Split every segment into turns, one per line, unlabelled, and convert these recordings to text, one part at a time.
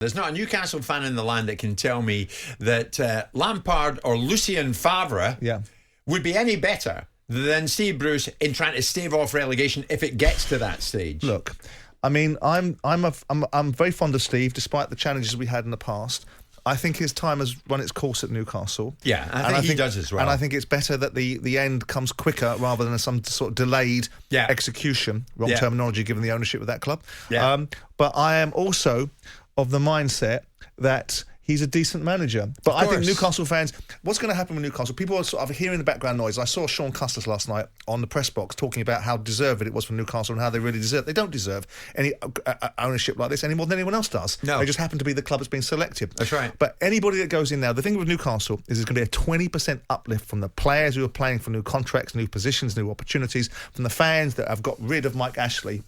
There's not a Newcastle fan in the land that can tell me that Lampard or Lucien Favre would be any better than Steve Bruce in trying to stave off relegation if it gets to that stage.
Look, I mean, I'm very fond of Steve, despite the challenges we had in the past. I think his time has run its course at Newcastle.
Yeah, I think he does as well.
And I think it's better that the end comes quicker rather than some sort of delayed execution. Wrong terminology given the ownership of that club. Yeah. But I am also of the mindset that he's a decent manager. But I think Newcastle fans, what's going to happen with Newcastle? People are sort of hearing the background noise. I saw Sean Custis last night on the press box talking about how deserved it was for Newcastle and how they really deserve. They don't deserve any ownership like this any more than anyone else does.
No.
They just happen to be the club that's been selected.
That's right.
But anybody that goes in now, the thing with Newcastle is there's going to be a 20% uplift from the players who are playing for new contracts, new positions, new opportunities, from the fans that have got rid of Mike Ashley.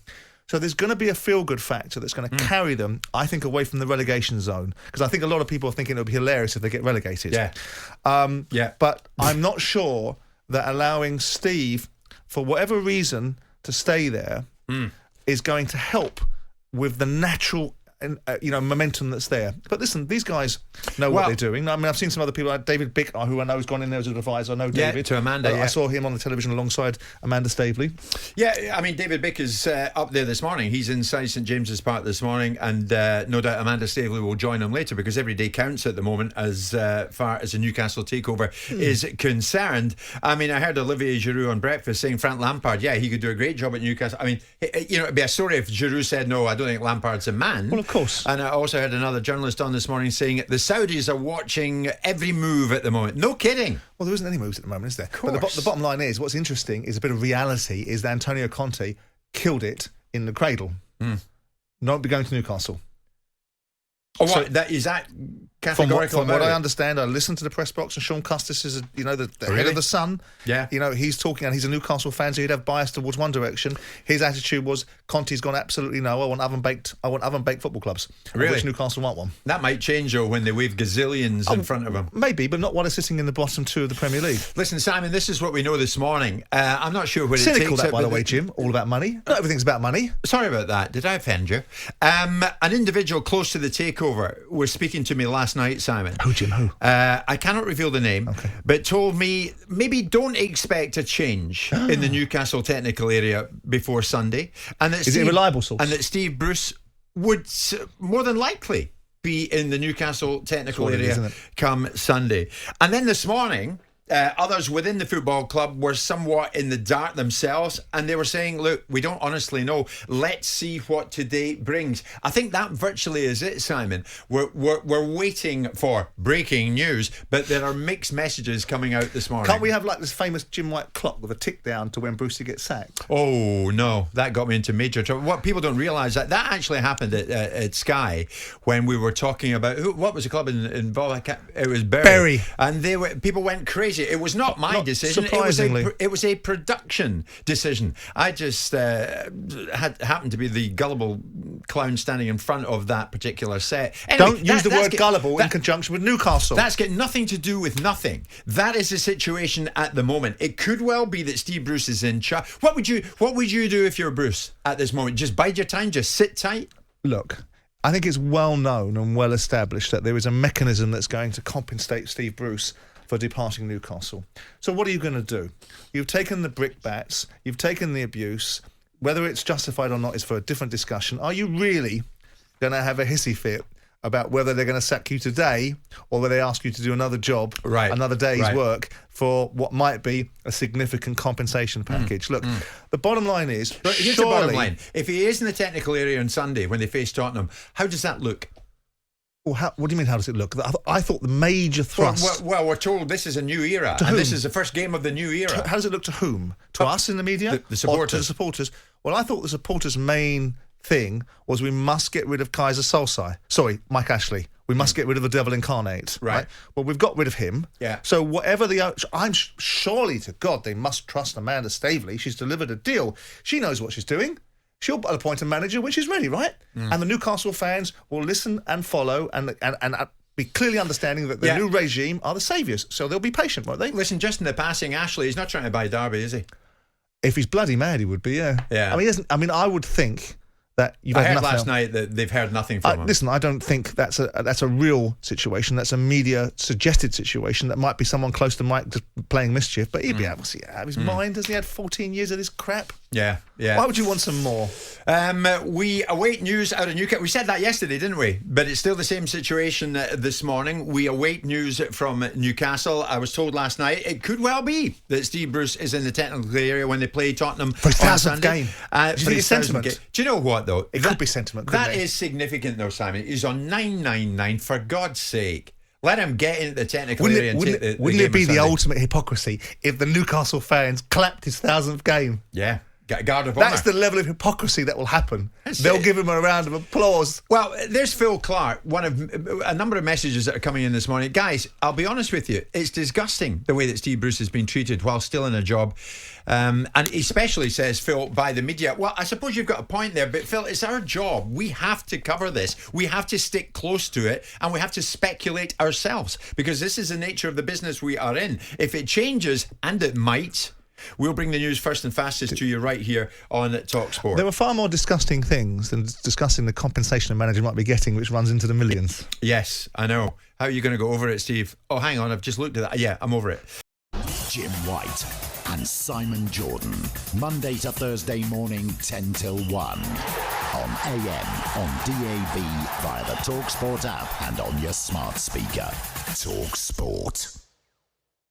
So there's going to be a feel-good factor that's going to carry them, I think, away from the relegation zone. Because I think a lot of people are thinking it would be hilarious if they get relegated. But I'm not sure that allowing Steve, for whatever reason, to stay there is going to help with the natural momentum that's there. But listen, these guys know what they're doing. I mean, I've seen some other people like David Bick, who I know has gone in there as an advisor. I know David.
To Amanda,
I saw him on the television alongside Amanda Stavely.
Yeah, I mean, David Bick is up there this morning. He's inside St James's Park this morning, and no doubt Amanda Stavely will join him later because every day counts at the moment as far as the Newcastle takeover is concerned. I mean, I heard Olivier Giroud on breakfast saying Frank Lampard, he could do a great job at Newcastle. I mean, it'd be a story if Giroud said, no, I don't think Lampard's a man.
Well, of course.
And I also heard another journalist on this morning saying the Saudis are watching every move at the moment. No kidding.
Well, there isn't any moves at the moment, is there?
Of course.
But the bottom line is, what's interesting is a bit of reality is that Antonio Conte killed it in the cradle. Not be going to Newcastle.
Oh, what? Is that categorical?
From what I understand, I listened to the press box, and Sean Custis is, the head of the Sun.
Yeah.
He's talking, and he's a Newcastle fan, so he'd have bias towards one direction. His attitude was, Conte's gone absolutely no. I want oven-baked football clubs.
Really?
Which Newcastle want one.
That might change, though, when they wave gazillions in front of them.
Maybe, but not while they're sitting in the bottom two of the Premier League.
Listen, Simon, this is what we know this morning. I'm not sure what it takes.
Cynical, that, by the way, Jim. All about money. Not everything's about money.
Sorry about that. Did I offend you? An individual close to the takeover was speaking to me last night, Simon.
Who, Jim? Who?
I cannot reveal the name, but told me maybe don't expect a change in the Newcastle technical area before Sunday. And that
is it a reliable source?
And that Steve Bruce would more than likely be in the Newcastle technical area come Sunday. And then this morning, others within the football club were somewhat in the dark themselves, and they were saying, look, we don't honestly know. Let's see what today brings. I think that virtually is it, Simon. We're waiting for breaking news, but there are mixed messages coming out this morning.
Can't we have like this famous Jim White clock with a tick down to when Brucey gets sacked?
Oh, no. That got me into major trouble. What people don't realise, that actually happened at Sky when we were talking about, what was the club involved? It was Bury. And people went crazy. It was not my decision.
Surprisingly.
It was a production decision. I just happened to be the gullible clown standing in front of that particular set. Anyway,
don't use the word gullible in conjunction with Newcastle.
That's got nothing to do with nothing. That is the situation at the moment. It could well be that Steve Bruce is in charge. What would you do if you're Bruce at this moment? Just bide your time, just sit tight?
Look, I think it's well known and well established that there is a mechanism that's going to compensate Steve Bruce for departing Newcastle. So what are you going to do? You've taken the brickbats, you've taken the abuse. Whether it's justified or not is for a different discussion. Are you really going to have a hissy fit about whether they're going to sack you today or whether they ask you to do another job, another day's work for what might be a significant compensation package? Look, the bottom line is...
But here's the bottom line. If he is in the technical area on Sunday when they face Tottenham, how does that look?
Well, what do you mean, how does it look? I thought the major thrust...
Well, we're told this is a new era, and this is the first game of the new era.
How does it look to whom? To us in the media?
The supporters.
Or to the supporters? Well, I thought the supporters' main thing was we must get rid of Kaiser Solskjaer. Sorry, Mike Ashley. We must get rid of the devil incarnate. Right. Well, we've got rid of him.
Yeah.
So whatever I'm surely to God they must trust Amanda Stavely. She's delivered a deal. She knows what she's doing. She'll appoint a manager when she's ready, right? And the Newcastle fans will listen and follow and be clearly understanding that the new regime are the saviours. So they'll be patient, won't they?
Listen, just in the passing, Ashley, he's not trying to buy Derby, is he?
If he's bloody mad, he would be, yeah.
Yeah.
I mean, I would think that you've
I
had
heard
nothing
last night that they've heard nothing from him.
Listen, I don't think that's a real situation. That's a media suggested situation. That might be someone close to Mike just playing mischief. But he'd be out of his mind. Has he had 14 years of this crap?
Yeah.
Why would you want some more?
We await news out of Newcastle. We said that yesterday, didn't we? But it's still the same situation this morning. We await news from Newcastle. I was told last night it could well be that Steve Bruce is in the technical area when they play Tottenham
for his
on
1000th
Sunday.
game. Do you think it's sentiment?
Do you know what, though?
It could be sentiment.
That is significant, though, Simon. He's on 999, for God's sake. Let him get into the technical area and take the game.
Wouldn't it be the ultimate hypocrisy if the Newcastle fans clapped his 1000th game?
Yeah. Guard of honour.
That's the level of hypocrisy that will happen. They'll give him a round of applause.
Well, there's Phil Clark, one of a number of messages that are coming in this morning. Guys, I'll be honest with you, it's disgusting the way that Steve Bruce has been treated while still in a job. And especially, says Phil, by the media. Well, I suppose you've got a point there, but Phil, it's our job. We have to cover this. We have to stick close to it, and we have to speculate ourselves, because this is the nature of the business we are in. If it changes, and it might, we'll bring the news first and fastest to you right here on talkSPORT.
There were far more disgusting things than discussing the compensation a manager might be getting, which runs into the millions.
Yes, I know. How are you going to go over it, Steve? Oh, hang on, I've just looked at that. Yeah, I'm over it.
Jim White and Simon Jordan, Monday to Thursday morning, 10 till 1. On AM, on DAB, via the talkSPORT app and on your smart speaker. talkSPORT.